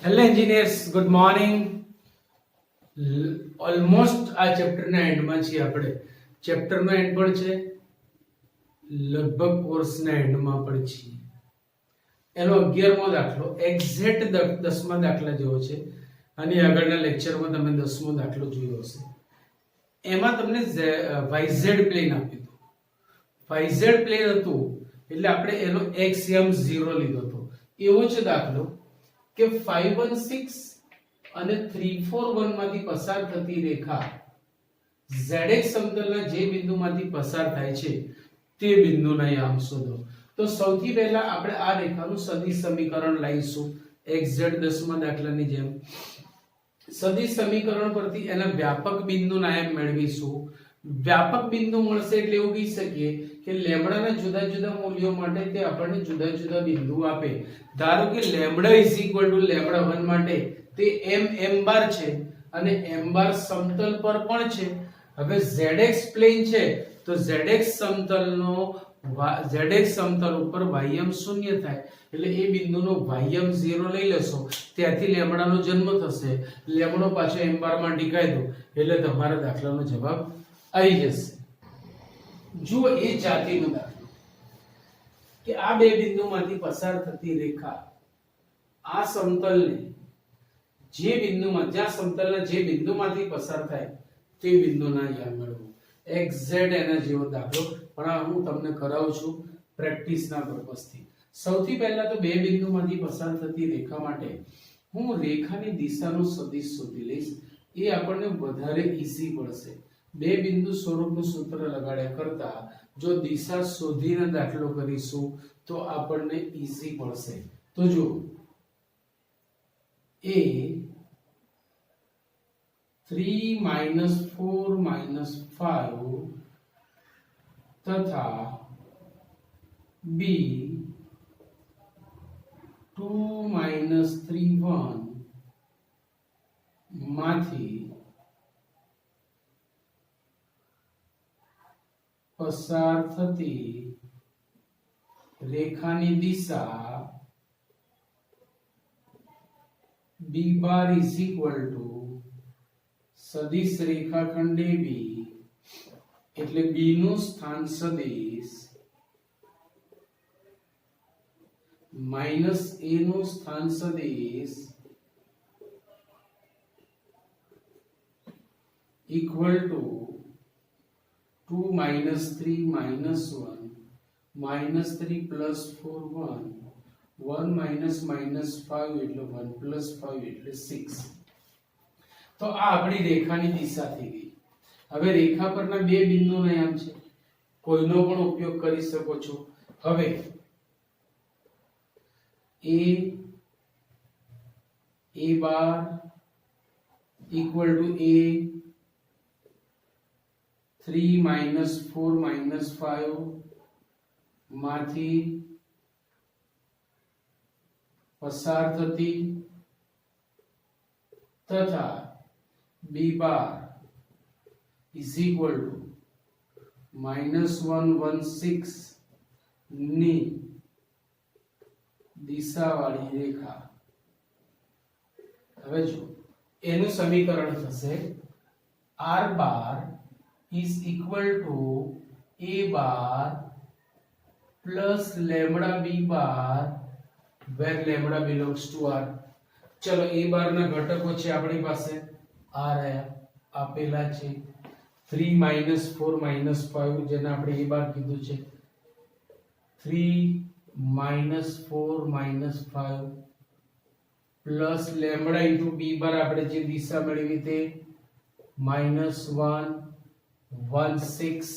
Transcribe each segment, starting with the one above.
Hello engineers, good morning. Almost આ ચેપ્ટરના એન્ડમાં છીએ આપણે. ચેપ્ટરનો એન્ડ પણ છે, લગભગ કોર્સના એન્ડમાં પણ છીએ. એનો 11મો દાખલો એક્ઝેક્ટ 10મા દાખલા જેવો છે. અને આગળના લેક્ચરમાં તમે 10મો દાખલો જોયો હશે. એમાં તમને YZ પ્લેન આપ્યું હતું. YZ પ્લેન હતું એટલે આપણે એનો x0 લીધો હતો. એવો છે દાખલો કે 516 અને 341 માંથી પસાર થતી રેખા zx સમતલના જે બિંદુમાંથી પસાર થાય છે તે બિંદુના યામ શોધો. તો સૌથી પહેલા આપણે આ રેખાનું સદિશ સમીકરણ લઈશું. xz 10મા દાખલાની જેમ સદિશ સમીકરણ પરથી એના વ્યાપક બિંદુના યામ મેળવીશું. વ્યાપક બિંદુ મળશે એટલે એવું કહી શકીએ કે લેમ્બડાના જુદા જુદા મૂલ્યો માટે તે આપણને જુદા જુદા બિંદુ આપે. ધારો કે લેમ્બડા લેમ્બડા 1 માટે તે m બાર છે અને m બાર સમતલ પર પણ છે. હવે zx પ્લેન છે તો zx સમતલનો zx સમતલ ઉપર ym શૂન્ય થાય એટલે એ બિંદુનો ym 0 લઈ લેશો. ત્યાંથી લેમ્બડાનો જન્મ થશે. લેમ્બડો પાછો m બાર માં ટીકાઈ દો એટલે તમારા દાખલાનો જવાબ આવી જશે. જુઓ એ જાતિનો દાખલો કે આ બે બિંદુમાંથી પસાર થતી રેખા આ સમતલને જે બિંદુમાં જ્યાં સમતલના જે બિંદુમાંથી પસાર થાય તે બિંદુના યામ મેળવો. એક્ઝેક્ટ એના જેવો દાખલો પણ આ હું તમને કરાવું છું પ્રેક્ટિસના પર્પસથી. સૌથી પહેલા તો બે બિંદુમાંથી પસાર થતી રેખા માટે હું રેખાની દિશાનું સદિશ શોધી લઈશ. એ આપણને વધારે ઈઝી પડશે. બે બિંદુ સ્વરૂપનું સૂત્ર લગાડ્યા કરતા જો દિશા શોધીને દાખલો કરીશું તો આપણને ઈઝી પડશે. તો જો a 3 4 5 તથા b 2 3 1 માંથી પસાર થતી રેખાની દિશા b bar is equal to સદિશ રેખાખંડ AB એટલે b નું સ્થાન સદિશ માઈનસ a નું સ્થાન સદિશ ઇક્વલ ટુ 2 3 1 -3 +4 1 1 5 એટલે 1 5 એટલે 6. તો આ આપણી રેખાની દિશા થઈ ગઈ. હવે રેખા પરના બે બિંદુના યામ છે, કોઈનો પણ ઉપયોગ કરી શકો છો. હવે a bar equal to a 3 4 5 માંથી પસાર થતી તથા b bar is equal to -116 ની દિશાવાળી રેખા. હવે જો એનું સમીકરણ થશે r bar is equal to a bar plus lambda b bar where lambda belongs to r. ચલો a bar ના ઘટકો છે આપણી પાસે r આપેલા છે 3 4 5 જેને આપણે a bar કીધું છે 3 4 5 પ્લસ લેમ્બડા ઇન્ટુ b બાર આપણે જે દિશા મેળવી તે -1 1 6.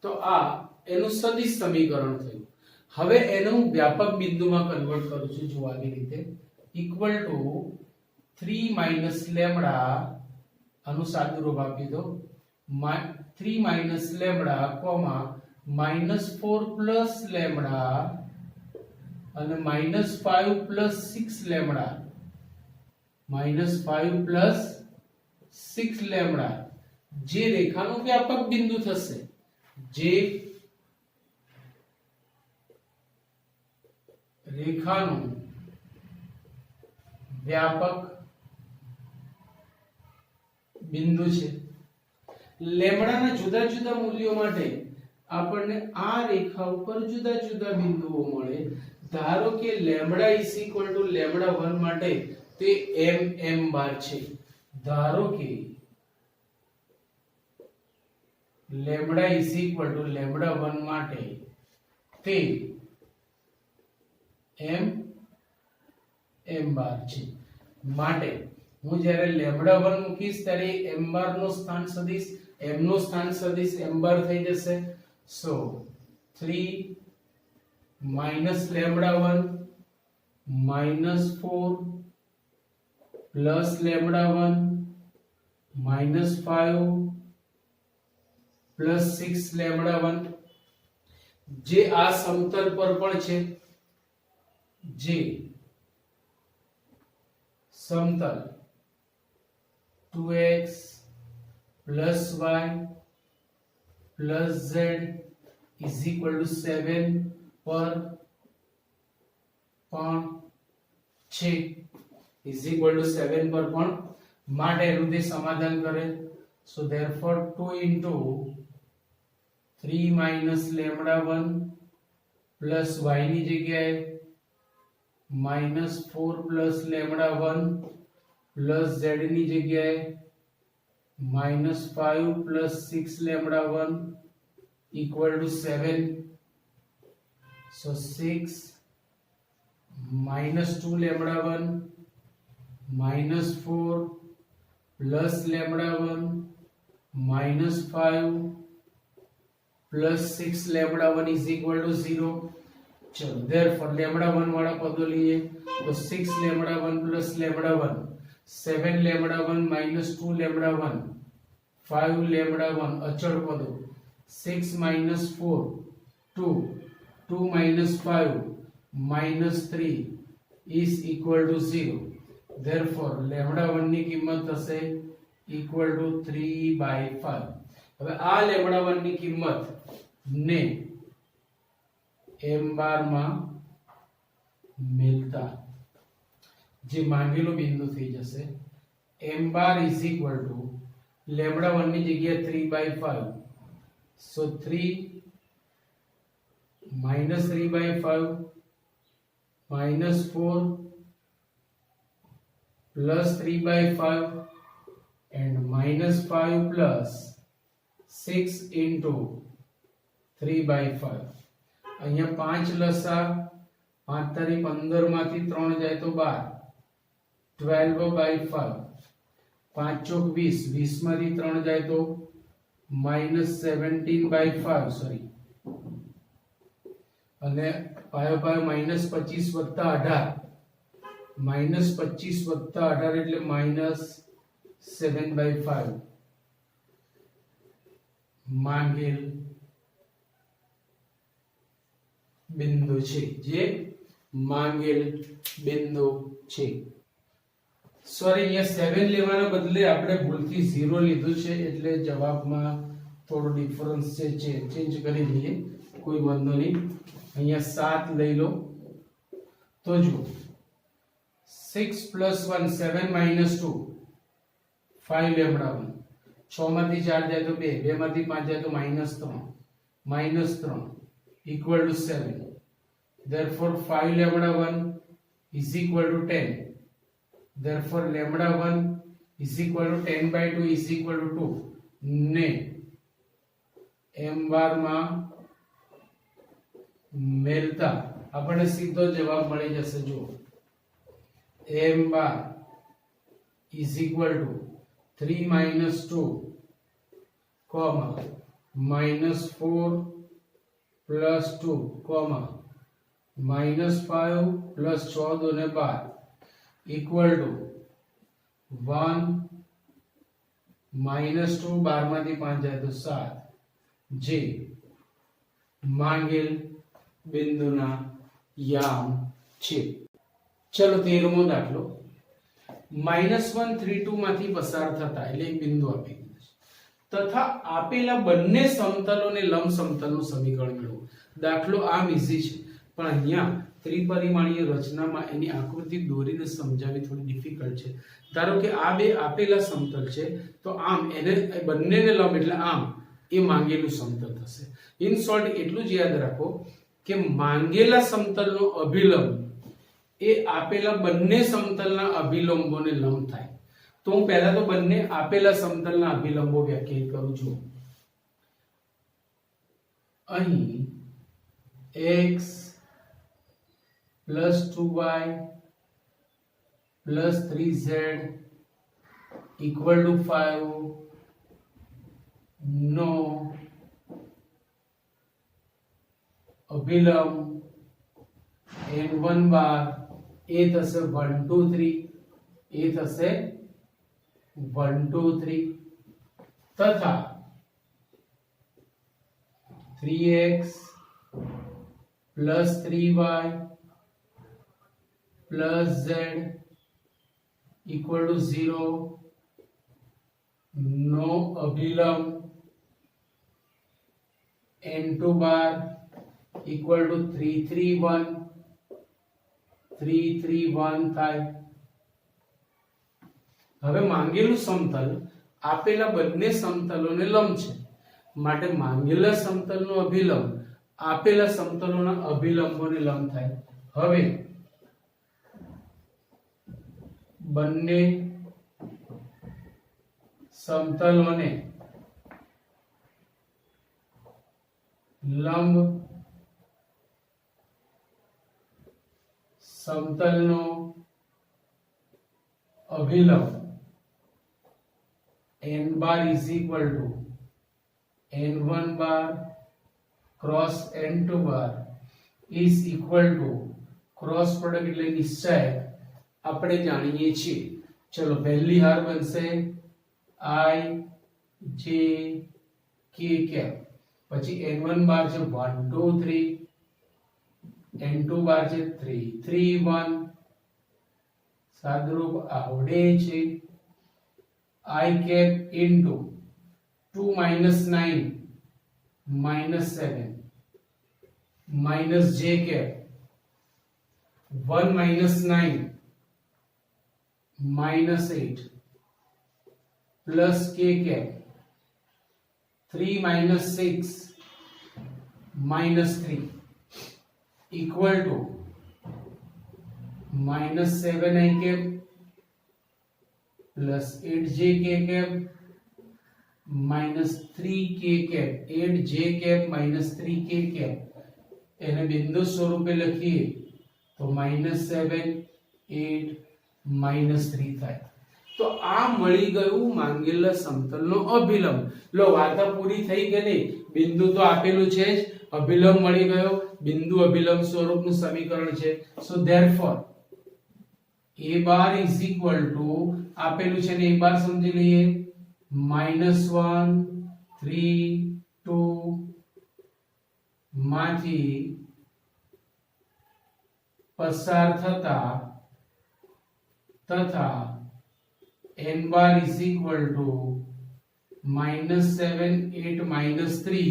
તો આ એનું સદિશ સમીકરણ થયું. હવે એનું વ્યાપક બિંદુમાં કન્વર્ટ કરું છું જો આવી રીતે ઇક્વલ ટુ 3 લેમ્બડા આનું સાદુરૂપ આપી દો 3 લેમ્બડા કોમા -4 લેમ્બડા અને -5 6 લેમ્બડા -5 6 લેમ્બડા જે રેખાનું વ્યાપક બિંદુ થશે. જે રેખાનું વ્યાપક બિંદુ છે. લેમ્ડાના જુદા જુદા મૂલ્યો માટે આપણને આ રેખા ઉપર જુદા જુદા બિંદુઓ મળે. ધારો કે lambda is equal to lambda 1 માટે તે m બાર છે. ધારો કે lambda is equal to lambda 1 માટે તે m બાર છે. માટે હું જ્યારે લેમ્ડા 1 મૂકીશ ત્યારે m બાર નો સ્થાન સદિશ m નો સ્થાન સદિશ m બાર થઈ જશે. સો 3 minus lambda 1 minus 4 plus lambda 1 minus 5 plus 6 lambda 1 જે આ સમતલ પર પણ છે. જે સમતલ 2x plus y plus z is equal to 7 પર પણ છે is equal to 7 પર પણ માટે એનું તે સમાધાન કરે. so therefore 2 into 3 minus lambda 1 plus y ની જગ્યાએ minus 4 plus lambda 1 plus z ની જગ્યાએ minus 5 plus 6 lambda 1 equal to 7. So 6 minus 2 lambda 1 minus 4 plus lambda 1 minus 5 plus 6 lambda 1 is equal to 0. चलो therefore lambda 1 वाला पदों लिए तो 6 lambda 1 plus lambda 1 7 lambda 1 minus 2 lambda 1 5 lambda 1 अचल पदों 6 minus 4 2 2 minus 5 minus 3 is equal to 0. Therefore lambda 1 ની કિંમત થશે equal to 3/5. હવે આ lambda 1 ની કિંમત ને m બાર માં મેળતા જે માંગેલો બિંદુ થઈ જશે m bar is equal to lambda 1 ની જગ્યાએ 3/5. so 3 minus 3/5 minus 4 plus 3/5 and minus 5 plus 6 into 3/5. અહીંયા 5 લસા 5 તારી 15 માંથી 3 જાય તો 12 12/5 5 ચોક 20 20 માંથી 3 જાય તો minus 17/5 sorry અને પાયો પાયો minus 25 વત્તા 18 minus 25 વત્તા 18 એટલે minus 7/5 માંગેલ બિંદુ છે જે માંગેલ બિંદુ છે. સોરી અહીંયા 7 લેવાના બદલે આપણે ભૂલથી 0 લીધું છે એટલે જવાબમાં થોડો ડિફરન્સ છે ચેન્જ કરી દઈએ કોઈ વાંધો નહીં. અહીંયા 7 લઈ લો તો જો 6 plus 1 7 minus 2 5 lambda 1 6 માંથી 4 જાય તો 2 2 માંથી 5 જાય તો -3 equal to 7. Therefore 5 lambda 1 is equal to 10. Therefore lambda 1 is equal to 10/2 is equal to 2 ને m બાર માં મેળતા આપણને સીધો જવાબ મળી જશે. જો m bar is equal to 3 minus 2 comma minus 4 plus 2 comma minus 5 plus 14 અને 12 equal to 1 minus 2 12 માંથી 5 જાય તો 7 જે માંગેલ બિંદુના યામ છે. ચલો 13મો દાખલો -132 માંથી પસાર થતા એટલે એક બિંદુ આપી દીધું છે તથા આપેલા બંને સમતલો અને લંબ સમતલનું સમીકરણ મેળવો. દાખલો આમ ઈઝી છે પણ અહીંયા ત્રિપરિમાણીય રચનામાં એની આકૃતિ દોરીને સમજાવવી થોડી ડિફિકલ્ટ છે. ધારો કે આ બે આપેલા સમતલ છે, તો આમ એને બંનેને લંબ એટલે આમ એ માંગેલું સમતલ થશે. ઇન શોર્ટ એટલું જ યાદ રાખો કે માંગેલા સમતલનો અભિલંબ એ આપેલા બંને સમતલના અભિલંબોને લંબ થાય. તો હું પહેલા તો બંને આપેલા સમતલના અભિલંબો વ્યાખ્યાયિત કરું છું. અહીં x plus 2y plus 3z equal to 5 no અભિલંબ n1 બાર એ થશે 1 2 3 એ થશે 1 2 3 તથા 3x plus 3y plus z equal to 0 no અભિલંબ n2 bar equal to 3 3 1 3 3 1 થાય. હવે માંગેલું સમતલ આપેલા બંને સમતલોને લંબ છે, માટે માંગેલા સમતલનો અભિલંબ આપેલા સમતલોના અભિલંબોને લંબ થાય. હવે બંને સમતલોને લંબ સમતલનો અભિલંબ n bar is equal to n1 bar cross n2 bar is equal to cross product એટલે નિશ્ચય આપણે જાણીએ છીએ. ચલો પહેલી હાર બનશે i j k કેપ, પછી n1 બાર છે 1 2 3, n2 બાર છે 3 3 1, સાદરૂપ આવડે છે. I cap into 2 minus 9 minus 7 minus j cap 1 minus 9 minus 8 plus k cap 3 minus 6 minus 3 equal to minus 7 I cap plus 8j k cap minus 3k cap 8j cap minus 3k cap એને બિંદુ સ્વરૂપે લખીએ તો minus 7 8 minus 3 થાય. તો આ મળી ગયું માંગેલા સમતલનો અભિલંબ. લો વાર્તા પૂરી થઈ ગઈ ને, બિંદુ તો આપેલું છે જ, અભિલંબ મળી ગયો, બિંદુ અભિલંબ સ્વરૂપનું સમીકરણ છે. સો therefore a bar is equal to આપેલું છે ને a bar સમજી લઈએ -1 3 2 માંથી પસાર થતા તથા n bar is equal to -7 8 -3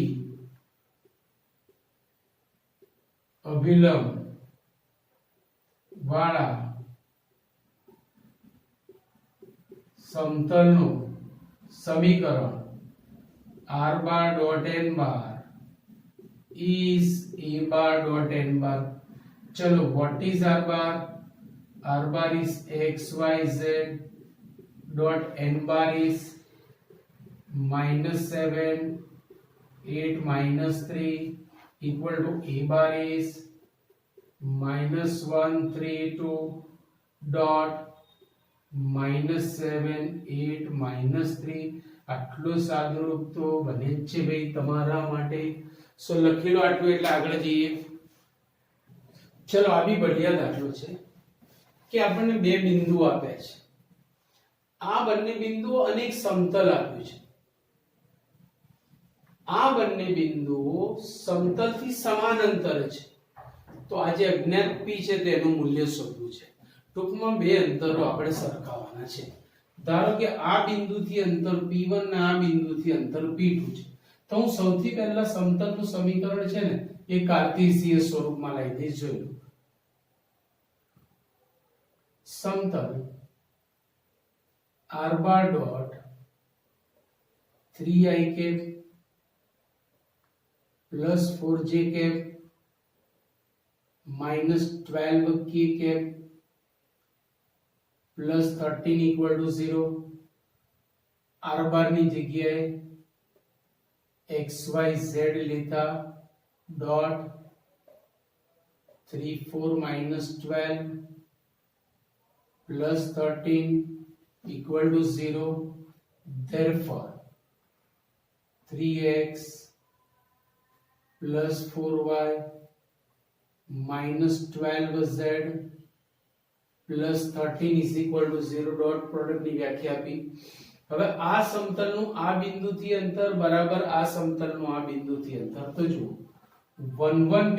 અભિલંબ વાળા સમતલનું સમીકરણ r bar dot n bar is a bar dot n bar. ચલો what is r bar? R bar is x y z dot n bar is -7 8 -3 equal to a bar is -1 3 2 dot -7 8 -3. આટલું સાદુરૂપ તો બને જ છે ભાઈ તમારા માટે. સો લખી લો આટલું એટલે આગળ જઈએ. ચલો આ બી બઢિયા દાખલો છે કે આપણને બે બિંદુ આપ્યા છે, આ બંને બિંદુઓ અને એક સમતલ આપ્યું છે. આ બંને બિંદુઓ સમતલથી સમાન અંતરે છે, તો આ જે અજ્ઞાત p છે તેનું મૂલ્ય શોધવું છે. ટૂંકમાં બે અંતરો આપણે સરખાવવાના છે. ધારો કે આ બિંદુથી અંતર p1 અને આ બિંદુથી અંતર p2 છે, તો હું સૌથી પહેલા સમતલનું સમીકરણ છે ને એ કાર્ટેશિયન સ્વરૂપમાં લઈ દઈશ. જોઈ લો સમતલ r bar dot 3i cap plus 4j cap minus 12k cap plus 13 equal to 0. r bar ની જગ્યાએ xyz લેતા dot 3 4 minus 12 plus 13 equal to 0. Therefore 3x plus 4y minus 12z plus 13 is equal to 0. Dot product ની વ્યાખ્યા આપી. હવે આ સમતલનું આ બિંદુથી અંતર બરાબર આ સમતલનું આ બિંદુથી અંતર. તો જુઓ 11p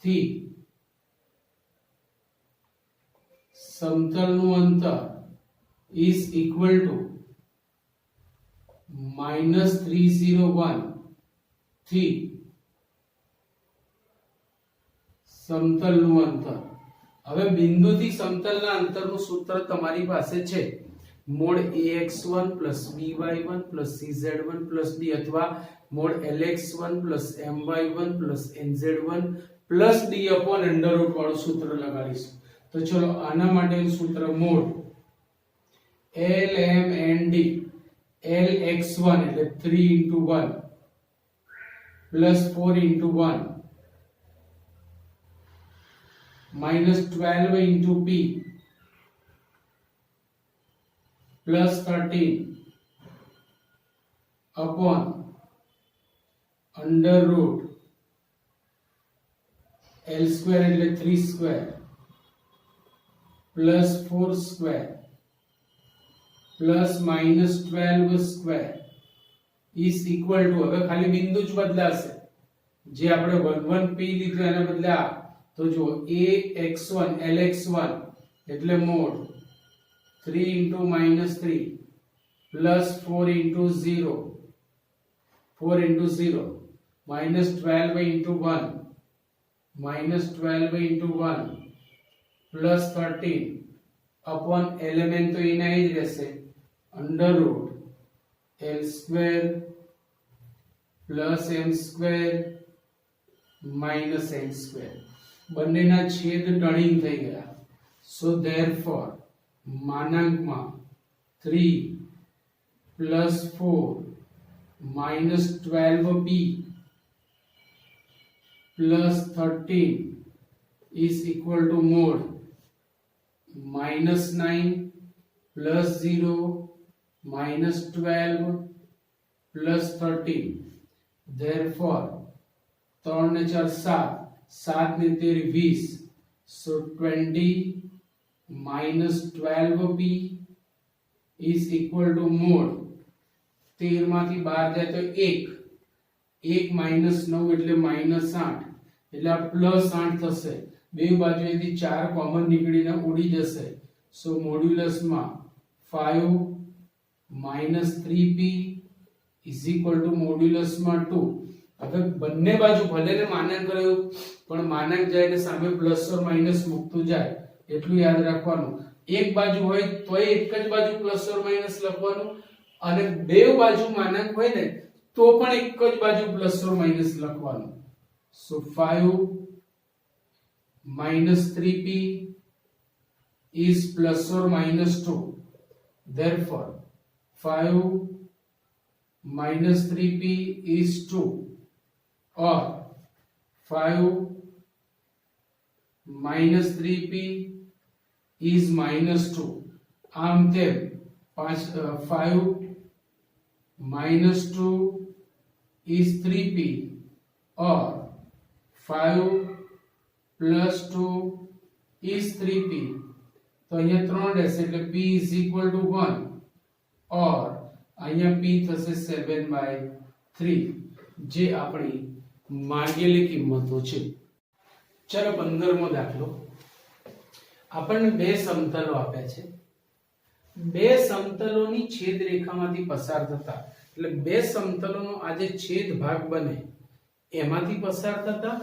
થી સમતલનું અંતર is equal to -301 થી સમતલનું અંતર. હવે બિંદુથી સમતલના અંતરનું સૂત્ર તમારી પાસે છે mode ax1 by1 cz1 d અથવા mode lx1 my1 nz1 d upon under route વાળું સૂત્ર લગાડીશું. તો ચલો આના માટેનું સૂત્ર મોડ lmnd lx1 એટલે 3 into 1 plus 4 into 1 minus 12 into p plus 13 upon under root l square એટલે 3 square plus 4 square plus minus 12 square is equal to, હવે ખાલી બિંદુ જ બદલાશે, જે આપણે 11p લીધું એના બદલે આ. તો જો ax1 lx1 એટલે mode 3 into -3 plus 4 into 0 minus 12 into 1 plus 13 upon element તો એના જ રહેશે under root l square plus m square minus n square. બંનેના છેદ ટર્નિંગ થઈ ગયા. so therefore માનાંકમાં 3 plus 4 minus 12p plus 13 is equal to mod -9 plus 0 minus 12 plus 13. Therefore 3 ને 4 7 7 ને 13 20. So 20 minus 12p is equal to mod 13 માંથી 12 જાય તો 1 minus 9 એટલે -8 એટલે આ +8 થશે. બે બાજુએથી 4 કોમન નીકળીને ઉડી જશે. સો મોડ્યુલસમાં 5 minus 3p is equal to મોડ્યુલસમાં 2. હવે બંને બાજુ ભલે ને માનાંક રહ્યું પણ માનાંક જાય એટલે સામે પ્લસ ઓર માઈનસ મૂકતું જાય એટલું યાદ રાખવાનું. એક બાજુ હોય તોય એક જ બાજુ પ્લસ ઓર માઈનસ લખવાનું, અને બે બાજુ માનાંક હોય ને તો પણ એક જ બાજુ પ્લસ ઓર માઈનસ લખવાનું. સો 5 minus 3p is plus or minus 2. Therefore 5 minus 3p is 2, or 5 minus 3p is minus 2. આમ તેમ 5 minus 2 is 3p, or 5 plus 2 is 3p. તો અહીંયા 3 રહેશે એટલે p is equal to 1, or અહીંયા p થશે 7/3, જે આપણી માંગેલી કિંમતો છે. ચલો 15મો દાખલો. આપણને બે સમતલો આપ્યા છે. બે સમતલોની છેદ રેખામાંથી પસાર થતા, એટલે બે સમતલોનો આ જે છેદ ભાગ બને એમાંથી પસાર થતા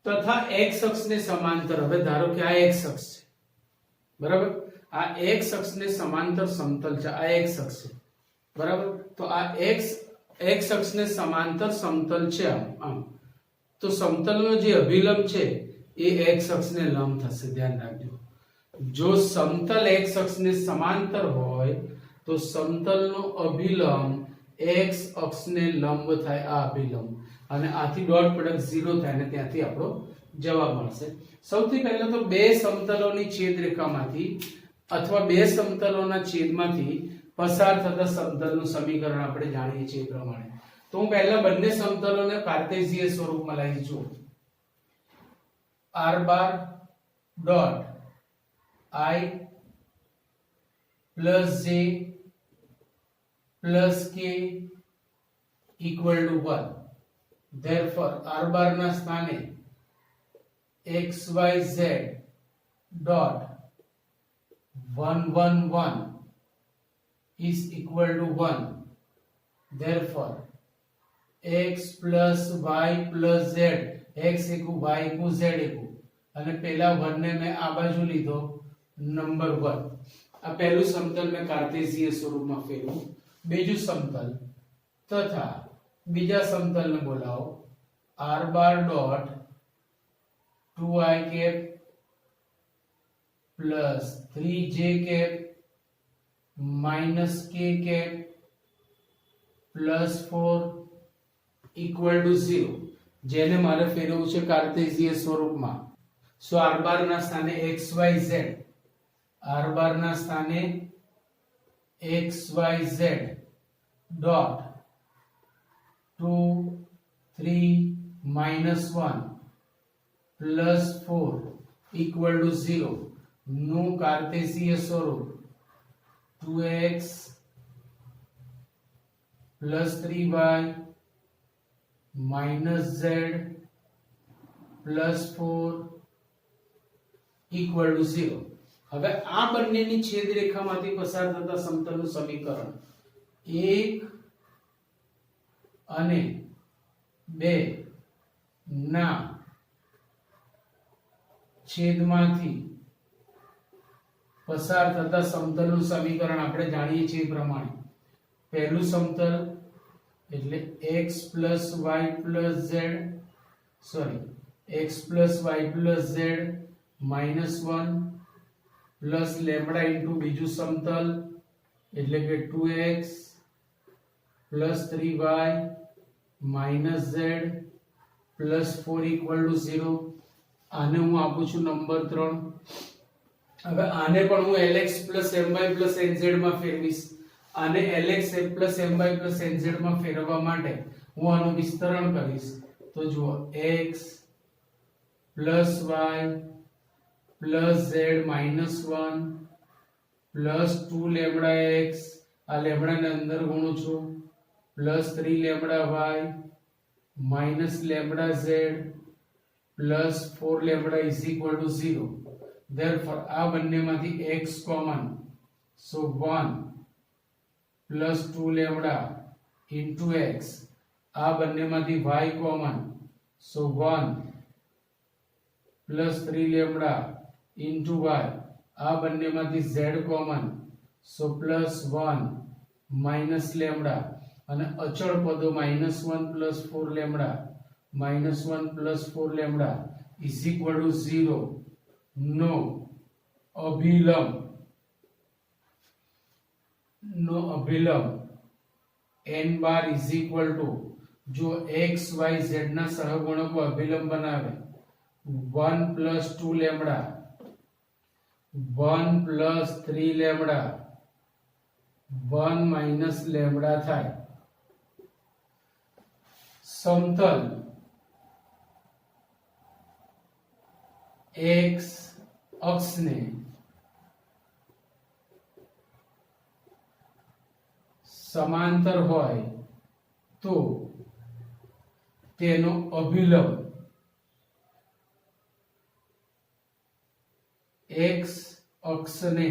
તથા x અક્ષને સમાંતર, હવે ધારો કે આ x અક્ષ છે, બરાબર, આ x અક્ષને સમાંતર સમતલ છે, આ x અક્ષ છે, બરાબર, તો આ x અક્ષને સમાંતર સમતલ છે, આમ તો સમતલનો જે અભિલંબ છે એ x અક્ષને લંબ થશે, ધ્યાન રાખજો. જો સમતલ x અક્ષને સમાંતર હોય તો સમતલનો અભિલંબ x અક્ષને લંબ થાય, આ અભિલંબ, અને આથી ડોટ પ્રોડક્ટ 0 થાય અને ત્યાંથી આપણો જવાબ મળશે. સૌથી પહેલા તો બે સમતલોની છેદરેખામાંથી અથવા બે સમતલોના છેદમાંથી પસાર થતા સમતલનું સમીકરણ આપણે જાણીએ છીએ એ પ્રમાણે. તો હું પહેલા બંને સમતલોને કાર્ટેશિયન સ્વરૂપમાં લઈ છું. r bar dot I plus j plus k equal to 1. Therefore, r bar ના સ્થાને xyz dot 111 is equal to 1. Therefore, x plus y plus z, x એકુ y એકુ z એકુ, અને પહેલા 1 ને મેં આ બાજુ લીધો, નંબર 1. આ પહેલું સમતલ મેં કાર્ટેશિયન સ્વરૂપમાં ફેરવ્યું. બીજું સમતલ તથા બીજા સમતલને બોલાવો r bar dot 2i cap plus 3j cap minus k cap plus 4 equal to 0, જેને મારે ફેરવવું છે કાર્ટેશિયન સ્વરૂપમાં. સો r બાર ના સ્થાને xyz, r બાર ના સ્થાને xyz dot 2 3 minus 1 plus 4 equal to 0 નું કાર્ટેશિયન સ્વરૂપ 2x plus 3y minus z plus 4 equal to 0. હવે આ બંનેની છેદરેખામાંથી પસાર થતા સમતલનું સમીકરણ 1 અને 2 ના છેદમાંથી પસાર થતા સમતલનું સમીકરણ આપણે જાણીએ છીએ પ્રમાણે. પહેલું સમતલ એટલે x plus y plus z, sorry, x plus y plus z minus 1 plus lambda into બીજું સમતલ એટલે કે 2x plus 3y minus z plus 4 equal to 0. આને હું આપું છું નંબર 3. હવે આને પણ હું lx plus my plus nz માં ફેરવીશ. આને lx plus my plus nz માં ફેરવવા માટે હું આનું વિસ્તરણ કરીશ. તો જુઓ x plus y plus z minus 1 plus 2 lambda x, આ લેમ્બડા ને અંદર ગુણું છું, plus 3 lambda y minus lambda z plus 4 lambda is equal to 0. Therefore, આ બંનેમાંથી x common, so 1 plus 2 lambda into x. આ બંનેમાંથી y common, so 1 plus 3 lambda into y. આ બંનેમાંથી z common, so plus 1 minus lambda, અને અચળ પદો minus 1 plus 4 lambda minus 1 plus 4 lambda is equal to 0. No અભિલંબ n bar is equal to, જો x y z ના સહગુણકો અભિલંબ બનાવે 1 plus 2 lambda 1 plus 3 lambda 1 minus lambda થાય. સમતલ x અક્ષને સમાંતર હોય તો તેનો અભિલંબ x અક્ષને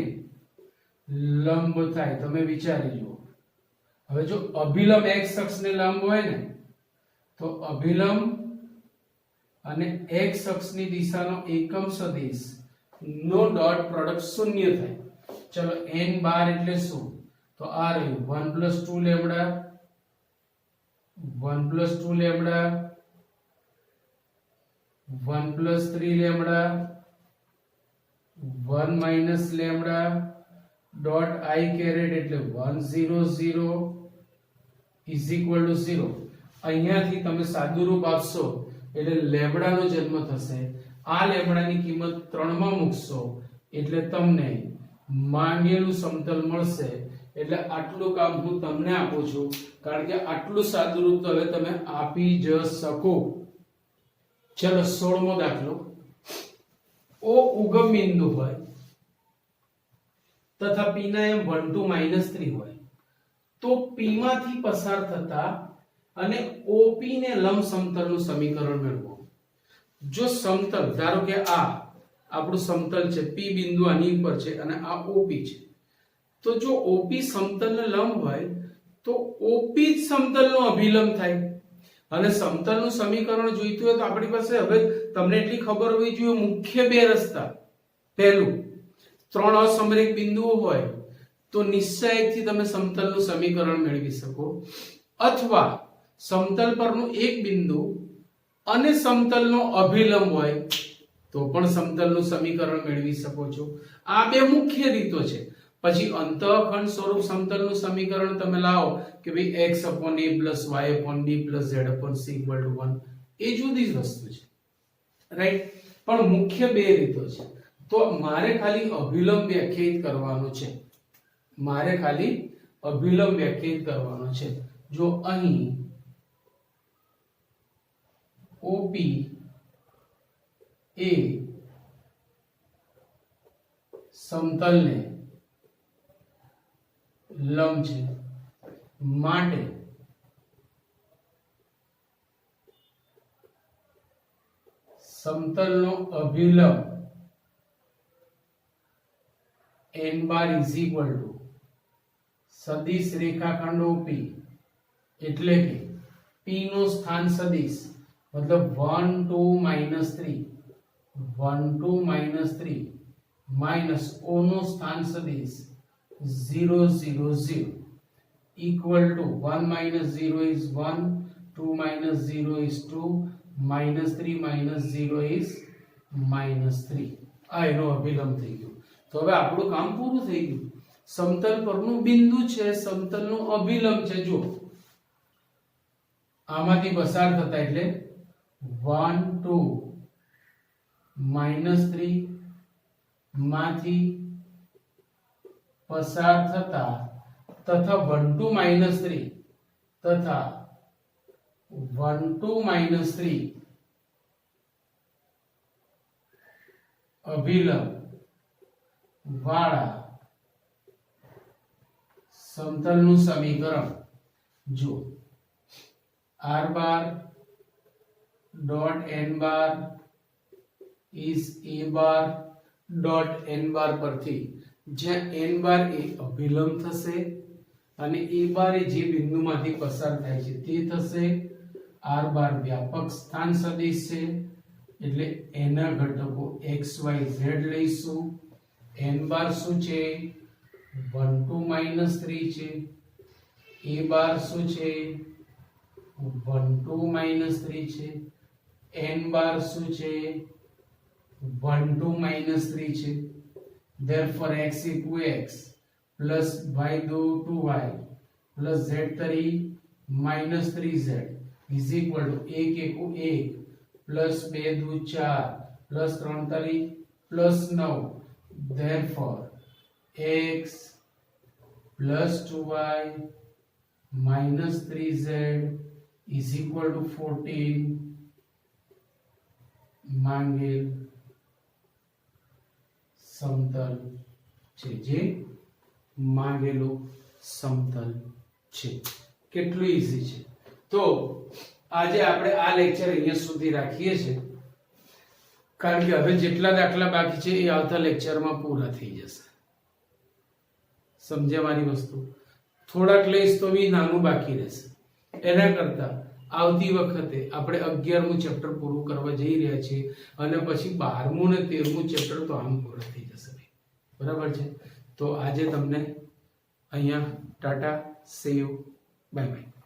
લંબ થાય. તમે વિચારી જુઓ. હવે જો અભિલંબ x અક્ષને લંબ હોય ને તો અભિલંબ અને x અક્ષની દિશાનો એકમ સદિશ નો ડોટ પ્રોડક્ટ શૂન્ય થાય. ચલો n બાર એટલે શું? તો આ રહ્યું 1 + 2 lambda 1 + 2 lambda 1 + 3 lambda 1 - lambda dot i caret એટલે 1 0 0 ઇઝ ઇક્વલ ટુ 0. અહીંયાથી તમે સાદું રૂપ આપશો એટલે લેમ્ડાનો જન્મ થશે. આ લેમ્ડાની કિંમત 3 માં મૂકશો એટલે તમને માંગેલું સમતલ મળશે. એટલે આટલું કામ હું તમને આપું છું કારણ કે આટલું સાદું રૂપ તો હવે તમે આપી જ શકો. ચલો 16મો દાખલો. O ઉગમ બિંદુ હોય તથા P ના એમ 1 2 -3 હોય તો P માંથી પસાર થતા અને OP ને લંબ સમતલનું સમીકરણ મેળવો. જો સમતલ ધારો કે આ આપણું સમતલ છે, P બિંદુ આની ઉપર છે અને આ OP છે, તો જો OP સમતલને લંબ હોય તો OP જ સમતલનો અભિલંબ થાય. અને સમતલનું સમીકરણ જોઈતું હોય તો આપણી પાસે હવે તમને એટલી ખબર હોવી જોઈએ મુખ્ય બે રસ્તા. પહેલું, 3 અસમરેખ બિંદુઓ હોય તો નિશ્ચયથી તમે સમતલનું સમીકરણ મેળવી શકો, અથવા સમતલ પરનું એક બિંદુ અને સમતલનો અભિલંબ હોય તો પણ સમતલનું સમીકરણ મેળવી શકો છો. આ બે મુખ્ય રીતો છે. પછી અંતઃખંડ સ્વરૂપ સમતલનું સમીકરણ તમે લાવો કે ભાઈ x / a + y / b + z / c = 1, એ જુદી જ વસ્તુ છે, રાઈટ. પણ મુખ્ય બે રીતો છે. તો મારે ખાલી અભિલંબ વ્યાખ્યાયિત કરવાનો છે. જો અહીં OP એ સમતલને લંબ છે માટે સમતલનો અભિલંબ n bar is equal to સદિશ રેખાખંડ OP એટલે કે P નો સ્થાન સદિશ मतलब 1 2 -3 1 2 -3 माइनस O नो स्थान सदिश 0 0 0 equal to 1 - 0 is 1 2 - 0 is 2 -3 - 0 is -3. આ એનો અભિલંબ થઈ ગયો. તો હવે આપણું કામ પૂરું થઈ ગયું. સમતલ પરનું બિંદુ છે, સમતલનો અભિલંબ છે. જો આમાંથી પસાર થતા એટલે 1 2 -3 માંથી પસાર થતા તથા 1 2 -3 તથા 1 2 -3 અભિલંબ વાળા સમતલનું સમીકરણ. જો r bar dot n bar is a bar dot n બાર પરથી જ્યાં n બાર એ અભિલંબ થશે અને a બાર એ જે બિંદુમાંથી પસાર થાય છે તે થશે. r બાર વ્યાપક સ્થાન સદિશ છે એટલે એના ઘટકો x y z લઈશું. n બાર શું છે? 1 2 -3 છે. a બાર શું છે? 1 2 -3 છે. n બાર શું છે? 1 2 -3 છે. therefore x equal x plus y 2y plus z 3 -3z is equal to 1 1 1 plus 2 2 4 plus 3 3 plus 9. therefore x plus 2y minus 3z is equal to 14. માંગેલ સમતલ છે, જે માંગેલું સમતલ છે. કેટલું ઈઝી છે. તો આજે આપણે આ લેક્ચર અહીંયા સુધી રાખીએ છીએ કારણ કે હવે જેટલા દાખલા બાકી છે એ આવતા લેક્ચરમાં પૂરા થઈ જશે. સમજ્યા મારી વસ્તુ? થોડાક લઈશ તો બી નાનું બાકી રહેશે. એના કરતા આવતી વખતે આપણે 11મું ચેપ્ટર પૂરું કરવા જઈ રહ્યા છીએ અને પછી 12મું ને 13મું ચેપ્ટર તો આમ પૂરા થઈ જશે. બરાબર છે. તો આજે તમને અહીંયા Tata, C you, bye bye.